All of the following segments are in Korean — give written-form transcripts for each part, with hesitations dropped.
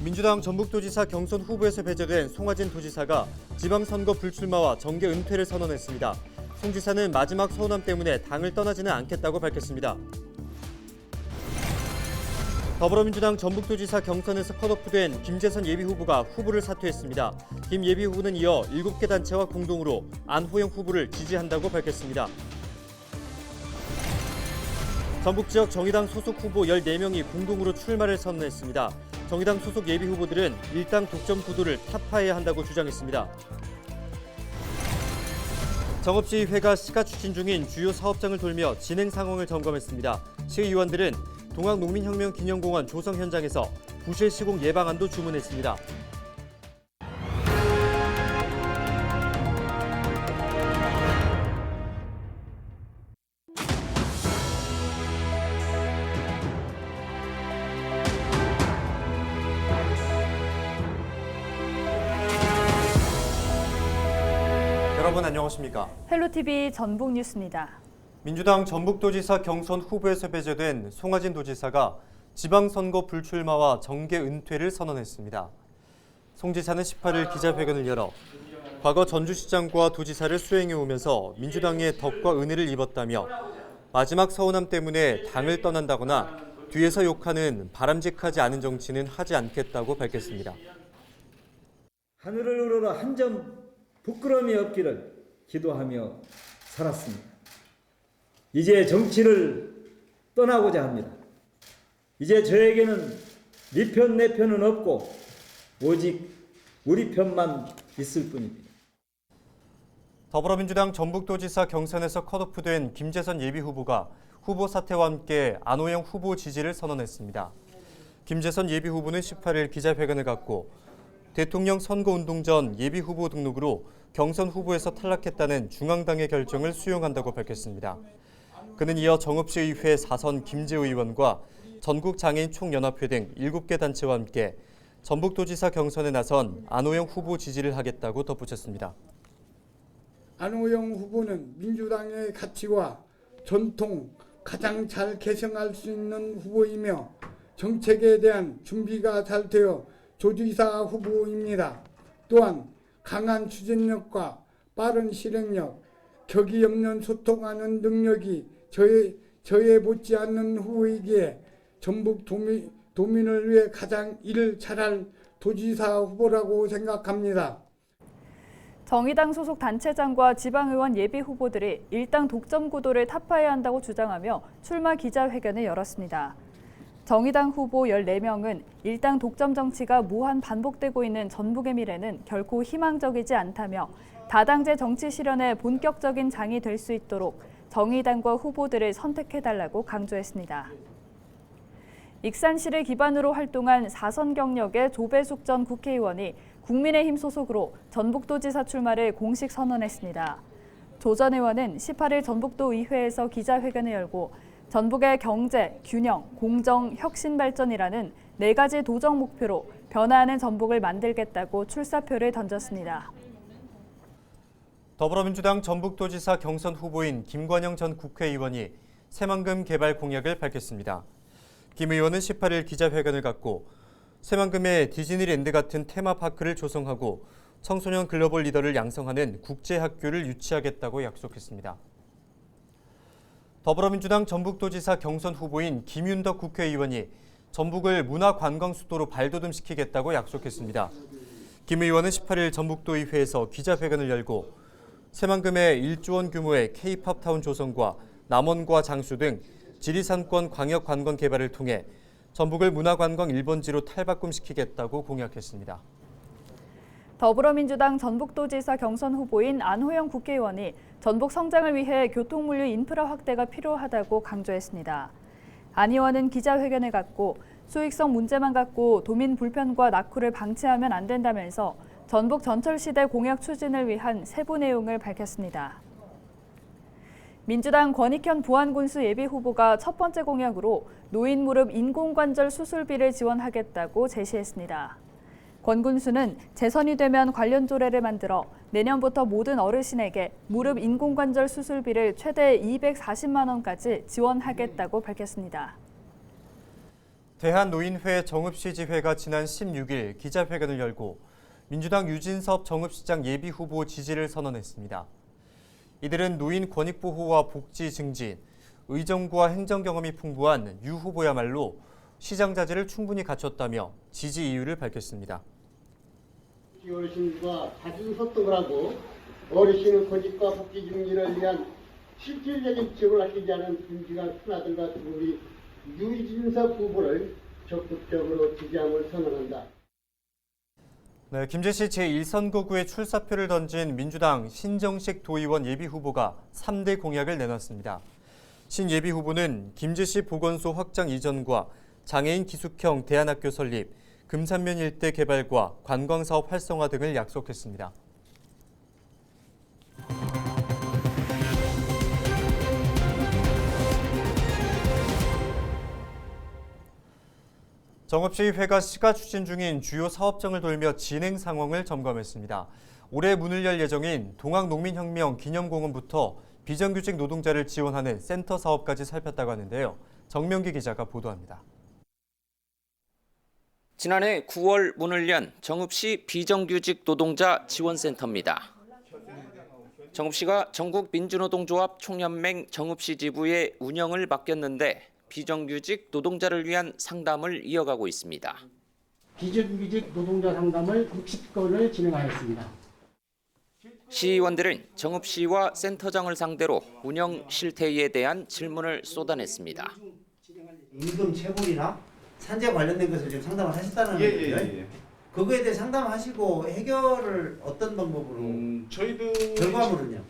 민주당 전북도지사 경선 후보에서 배제된 송하진 도지사가 지방선거 불출마와 정계 은퇴를 선언했습니다. 송 지사는 마지막 서운함 때문에 당을 떠나지는 않겠다고 밝혔습니다. 더불어민주당 전북도지사 경선에서 컷오프된 김재선 예비후보가 후보를 사퇴했습니다. 김 예비후보는 이어 7개 단체와 공동으로 안호영 후보를 지지한다고 밝혔습니다. 전북지역 정의당 소속 후보 14명이 공동으로 출마를 선언했습니다. 정의당 소속 예비후보들은 일당 독점 구도를 타파해야 한다고 주장했습니다. 정읍시의회가 시가 추진 중인 주요 사업장을 돌며 진행 상황을 점검했습니다. 시의원들은 동학농민혁명 기념공원 조성 현장에서 부실 시공 예방안도 주문했습니다. 여러분 안녕하십니까? 헬로TV 전북뉴스입니다. 민주당 전북도지사 경선 후보에서 배제된 송하진 도지사가 지방선거 불출마와 정계 은퇴를 선언했습니다. 송 지사는 18일 기자회견을 열어 과거 전주시장과 도지사를 수행해오면서 민주당의 덕과 은혜를 입었다며 마지막 서운함 때문에 당을 떠난다거나 뒤에서 욕하는 바람직하지 않은 정치는 하지 않겠다고 밝혔습니다. 하늘을 우러러 한 점 부끄러움이 없기를 기도하며 살았습니다. 이제 정치를 떠나고자 합니다. 이제 저에게는 네 편, 내 편은 없고 오직 우리 편만 있을 뿐입니다. 더불어민주당 전북도지사 경선에서 컷오프된 김재선 예비후보가 후보 사퇴와 함께 안호영 후보 지지를 선언했습니다. 김재선 예비후보는 18일 기자회견을 갖고 대통령 선거운동 전 예비후보 등록으로 경선 후보에서 탈락했다는 중앙당의 결정을 수용한다고 밝혔습니다. 그는 이어 정읍시의회 4선 김재호 의원과 전국장애인 총연합회 등 7개 단체와 함께 전북도지사 경선에 나선 안호영 후보 지지를 하겠다고 덧붙였습니다. 안호영 후보는 민주당의 가치와 전통 가장 잘 개성할 수 있는 후보이며 정책에 대한 준비가 잘 되어 도지사 후보입니다. 또한 강한 추진력과 빠른 실행력, 격이 없는 소통하는 능력이 저에 못지않는 후보이기에 전북 도민을 위해 가장 일을 잘할 도지사 후보라고 생각합니다. 정의당 소속 단체장과 지방의원 예비후보들이 일당 독점 구도를 타파해야 한다고 주장하며 출마 기자회견을 열었습니다. 정의당 후보 14명은 일당 독점 정치가 무한 반복되고 있는 전북의 미래는 결코 희망적이지 않다며 다당제 정치 실현의 본격적인 장이 될 수 있도록 정의당과 후보들을 선택해달라고 강조했습니다. 익산시를 기반으로 활동한 4선 경력의 조배숙 전 국회의원이 국민의힘 소속으로 전북도지사 출마를 공식 선언했습니다. 조 전 의원은 18일 전북도의회에서 기자회견을 열고 전북의 경제, 균형, 공정, 혁신 발전이라는 4가지 도정 목표로 변화하는 전북을 만들겠다고 출사표를 던졌습니다. 더불어민주당 전북도지사 경선 후보인 김관영 전 국회의원이 새만금 개발 공약을 밝혔습니다. 김 의원은 18일 기자회견을 갖고 새만금에 디즈니랜드 같은 테마파크를 조성하고 청소년 글로벌 리더를 양성하는 국제학교를 유치하겠다고 약속했습니다. 더불어민주당 전북도지사 경선 후보인 김윤덕 국회의원이 전북을 문화관광 수도로 발돋움시키겠다고 약속했습니다. 김 의원은 18일 전북도의회에서 기자회견을 열고 새만금에 1조 원 규모의 K-팝타운 조성과 남원과 장수 등 지리산권 광역관광 개발을 통해 전북을 문화관광 1번지로 탈바꿈시키겠다고 공약했습니다. 더불어민주당 전북도지사 경선 후보인 안호영 국회의원이 전북 성장을 위해 교통물류 인프라 확대가 필요하다고 강조했습니다. 안 의원은 기자회견을 갖고 수익성 문제만 갖고 도민 불편과 낙후를 방치하면 안 된다면서 전북 전철시대 공약 추진을 위한 세부 내용을 밝혔습니다. 민주당 권익현 부안군수 예비후보가 첫 번째 공약으로 노인 무릎 인공관절 수술비를 지원하겠다고 제시했습니다. 권 군수는 재선이 되면 관련 조례를 만들어 내년부터 모든 어르신에게 무릎 인공관절 수술비를 최대 240만 원까지 지원하겠다고 밝혔습니다. 대한노인회 정읍시지회가 지난 16일 기자회견을 열고 민주당 유진섭 정읍시장 예비후보 지지를 선언했습니다. 이들은 노인 권익보호와 복지 증진, 의정부와 행정경험이 풍부한 유 후보야말로 시장 자질을 충분히 갖췄다며 지지 이유를 밝혔습니다. 어르신과 자주 소통을 하고 어르신의 권익과 복지 증진을 위한 실질적인 지원을 아끼지 않은 김지가 큰아들과 우리 유진섭 후보를 적극적으로 지지함을 선언한다. 네, 김제시 제1선거구에 출사표를 던진 민주당 신정식 도의원 예비후보가 3대 공약을 내놨습니다. 신 예비후보는 김제시 보건소 확장 이전과 장애인 기숙형 대안학교 설립, 금산면 일대 개발과 관광사업 활성화 등을 약속했습니다. 정읍시의회가 시가 추진 중인 주요 사업장을 돌며 진행 상황을 점검했습니다. 올해 문을 열 예정인 동학농민혁명 기념공원부터 비정규직 노동자를 지원하는 센터 사업까지 살폈다고 하는데요. 정명기 기자가 보도합니다. 지난해 9월 문을 연 정읍시 비정규직 노동자 지원센터입니다. 정읍시가 전국민주노동조합 총연맹 정읍시 지부의 운영을 맡겼는데 비정규직 노동자를 위한 상담을 이어가고 있습니다. 비정규직 노동자 상담을 60건을 진행하였습니다. 시의원들은 정읍시와 센터장을 상대로 운영 실태에 대한 질문을 쏟아냈습니다. 임금 체불이나 산재 관련된 것을 지금 상담을 하셨다는 거예요? 그거에 대해 상담하시고 해결을 어떤 방법으로? 저희들 결과물은요?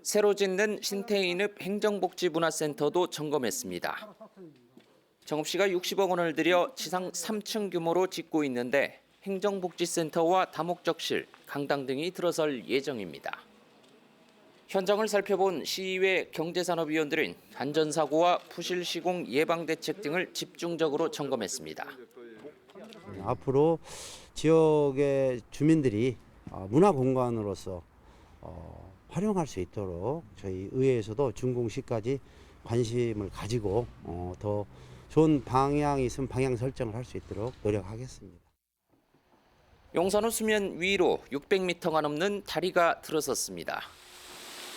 새로 짓는 신태인읍 행정복지문화센터도 점검했습니다. 정읍시가 60억 원을 들여 지상 3층 규모로 짓고 있는데 행정복지센터와 다목적실, 강당 등이 들어설 예정입니다. 현장을 살펴본 시의회 경제산업위원들은 안전사고와 부실 시공 예방대책 등을 집중적으로 점검했습니다. 앞으로 지역의 주민들이 문화공간으로서 활용할 수 있도록 저희 의회에서도 준공시까지 관심을 가지고 더 좋은 방향이 있으면 방향 설정을 할 수 있도록 노력하겠습니다. 용산호 수면 위로 600m가 넘는 다리가 들어섰습니다.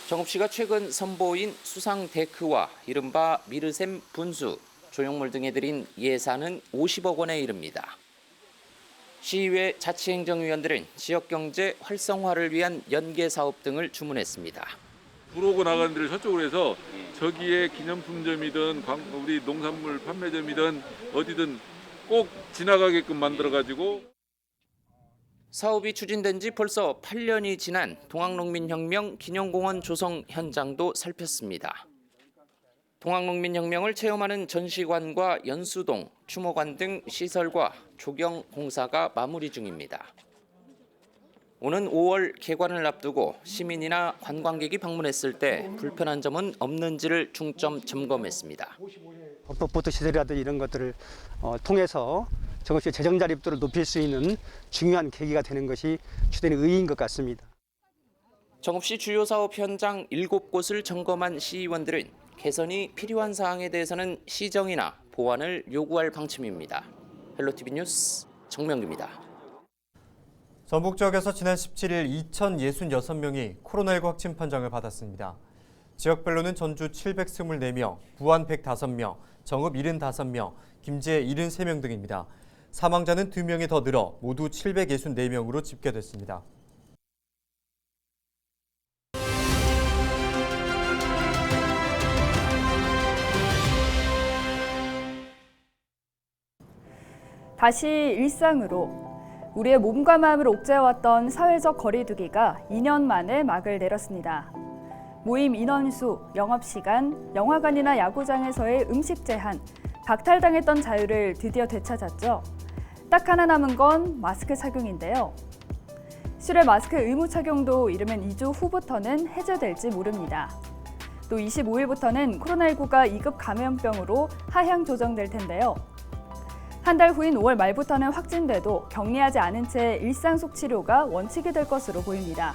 정읍시가 최근 선보인 수상 데크와 이른바 미르샘 분수, 조형물 등에 들인 예산은 50억 원에 이릅니다. 시의회 자치행정위원들은 지역경제 활성화를 위한 연계 사업 등을 주문했습니다. 들어오고 나가는 데를 저쪽으로 해서 저기에 기념품점이든 우리 농산물 판매점이든 어디든 꼭 지나가게끔 만들어가지고 사업이 추진된 지 벌써 8년이 지난 동학농민혁명 기념공원 조성 현장도 살폈습니다. 동학농민혁명을 체험하는 전시관과 연수동, 추모관 등 시설과 조경 공사가 마무리 중입니다. 오는 5월 개관을 앞두고 시민이나 관광객이 방문했을 때 불편한 점은 없는지를 중점 점검했습니다. 보트 시설이라든지 이런 것들을 통해서 정읍시 재정 자립도를 높일 수 있는 중요한 계기가 되는 것이 주된 의의인 것 같습니다. 정읍시 주요 사업 현장 7곳을 점검한 시의원들은 개선이 필요한 사항에 대해서는 시정이나 보완을 요구할 방침입니다. 헬로티비 뉴스 정명규입니다. 전북 지역에서 지난 17일 2,066명이 코로나19 확진 판정을 받았습니다. 지역별로는 전주 724명, 부안 105명, 정읍 75명, 김제 73명 등입니다. 사망자는 2명이 더 늘어 모두 764명으로 집계됐습니다. 다시 일상으로. 우리의 몸과 마음을 옥죄어왔던 사회적 거리두기가 2년 만에 막을 내렸습니다. 모임 인원수, 영업시간, 영화관이나 야구장에서의 음식 제한, 박탈당했던 자유를 드디어 되찾았죠. 딱 하나 남은 건 마스크 착용인데요. 실외 마스크 의무 착용도 이르면 2주 후부터는 해제될지 모릅니다. 또 25일부터는 코로나19가 2급 감염병으로 하향 조정될 텐데요. 한 달 후인 5월 말부터는 확진돼도 격리하지 않은 채 일상 속 치료가 원칙이 될 것으로 보입니다.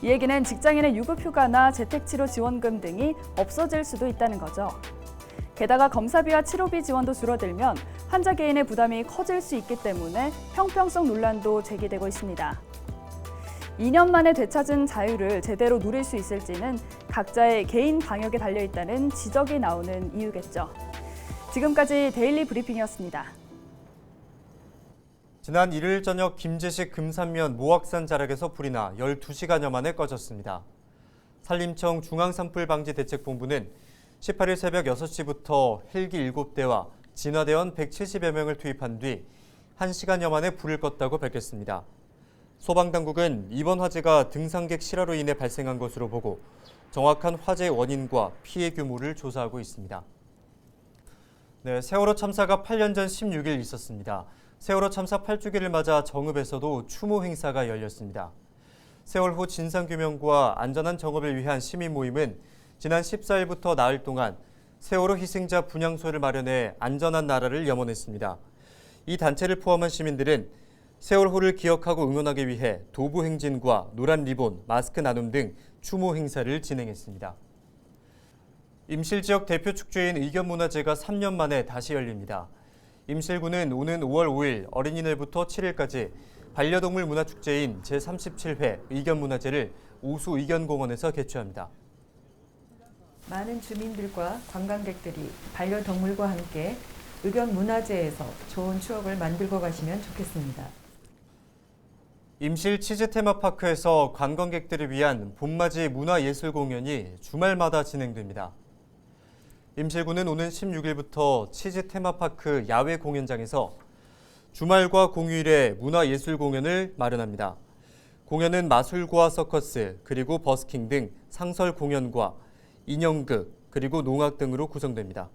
이 얘기는 직장인의 유급휴가나 재택치료 지원금 등이 없어질 수도 있다는 거죠. 게다가 검사비와 치료비 지원도 줄어들면 환자 개인의 부담이 커질 수 있기 때문에 형평성 논란도 제기되고 있습니다. 2년 만에 되찾은 자유를 제대로 누릴 수 있을지는 각자의 개인 방역에 달려있다는 지적이 나오는 이유겠죠. 지금까지 데일리 브리핑이었습니다. 지난 일요일 저녁 김제시 금산면 모악산 자락에서 불이 나 12시간여 만에 꺼졌습니다. 산림청 중앙산불방지대책본부는 18일 새벽 6시부터 헬기 7대와 진화대원 170여 명을 투입한 뒤 1시간여 만에 불을 껐다고 밝혔습니다. 소방당국은 이번 화재가 등산객 실화로 인해 발생한 것으로 보고 정확한 화재 원인과 피해 규모를 조사하고 있습니다. 네, 세월호 참사가 8년 전 16일 있었습니다. 세월호 참사 8주기를 맞아 정읍에서도 추모 행사가 열렸습니다. 세월호 진상규명과 안전한 정읍을 위한 시민 모임은 지난 14일부터 나흘 동안 세월호 희생자 분향소를 마련해 안전한 나라를 염원했습니다. 이 단체를 포함한 시민들은 세월호를 기억하고 응원하기 위해 도보 행진과 노란 리본, 마스크 나눔 등 추모 행사를 진행했습니다. 임실 지역 대표 축제인 의견문화제가 3년 만에 다시 열립니다. 임실구는 오는 5월 5일 어린이날부터 7일까지 반려동물 문화축제인 제37회 의견문화제를 오수 의견공원에서 개최합니다. 많은 주민들과 관광객들이 반려동물과 함께 의견문화제에서 좋은 추억을 만들고 가시면 좋겠습니다. 임실 치즈 테마파크에서 관광객들을 위한 봄맞이 문화예술 공연이 주말마다 진행됩니다. 임실구는 오는 16일부터 치즈 테마파크 야외 공연장에서 주말과 공휴일에 문화예술 공연을 마련합니다. 공연은 마술과 서커스, 그리고 버스킹 등 상설 공연과 인형극, 그리고 농악 등으로 구성됩니다.